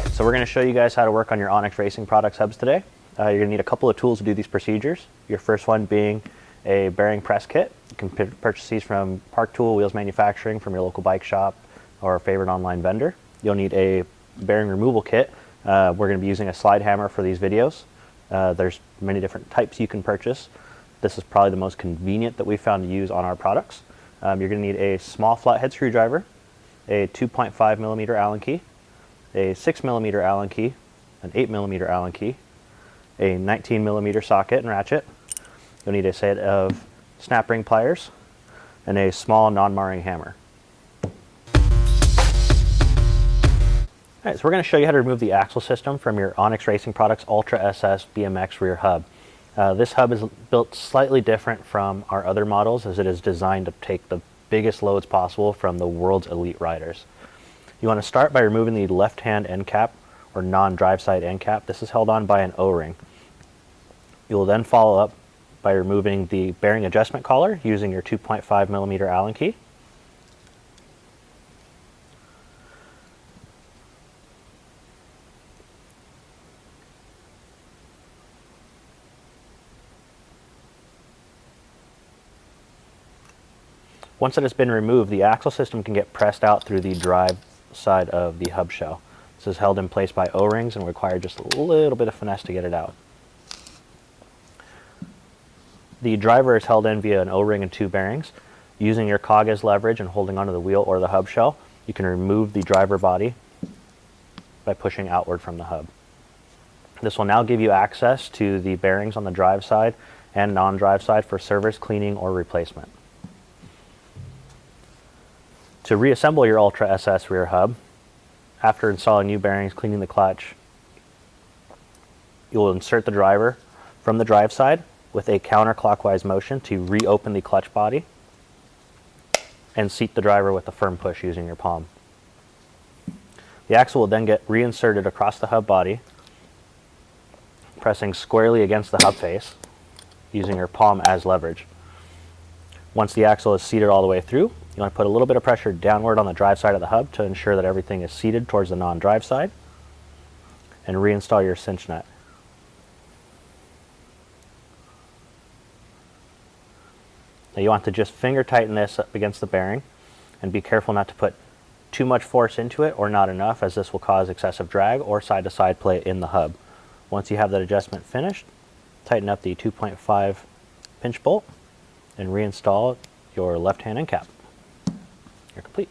Alright, so we're going to show you guys how to work on your Onyx Racing Products hubs today. You're going to need a couple of tools to do these procedures. Your first one being a bearing press kit. You can purchase these from Park Tool Wheels Manufacturing from your local bike shop or favorite online vendor. You'll need a bearing removal kit. We're going to be using a slide hammer for these videos. There's many different types you can purchase. This is probably the most convenient that we found to use on our products. You're going to need a small flathead screwdriver, a 2.5 millimeter Allen key, a 6 millimeter Allen key, an 8 millimeter Allen key, a 19 millimeter socket and ratchet. You'll need a set of snap ring pliers and a small non-marring hammer. Alright, so we're going to show you how to remove the axle system from your Onyx Racing Products Ultra SS BMX rear hub. This hub is built slightly different from our other models, as it is designed to take the biggest loads possible from the world's elite riders. You want to start by removing the left-hand end cap or non-drive side end cap. This is held on by an O-ring. You will then follow up by removing the bearing adjustment collar using your 2.5 millimeter Allen key. Once it has been removed, the axle system can get pressed out through the drive side of the hub shell. This is held in place by O-rings and require just a little bit of finesse to get it out. The driver is held in via an O-ring and two bearings. Using your cog as leverage and holding onto the wheel or the hub shell, you can remove the driver body by pushing outward from the hub. This will now give you access to the bearings on the drive side and non-drive side for service, cleaning, or replacement. To reassemble your Ultra SS rear hub, after installing new bearings, cleaning the clutch, you will insert the driver from the drive side with a counterclockwise motion to reopen the clutch body and seat the driver with a firm push using your palm. The axle will then get reinserted across the hub body, pressing squarely against the hub face using your palm as leverage. Once the axle is seated all the way through, you want to put a little bit of pressure downward on the drive side of the hub to ensure that everything is seated towards the non-drive side, and reinstall your cinch nut. Now you want to just finger tighten this up against the bearing and be careful not to put too much force into it or not enough, as this will cause excessive drag or side-to-side play in the hub. Once you have that adjustment finished, tighten up the 2.5 pinch bolt and reinstall your left-hand end cap. You're complete.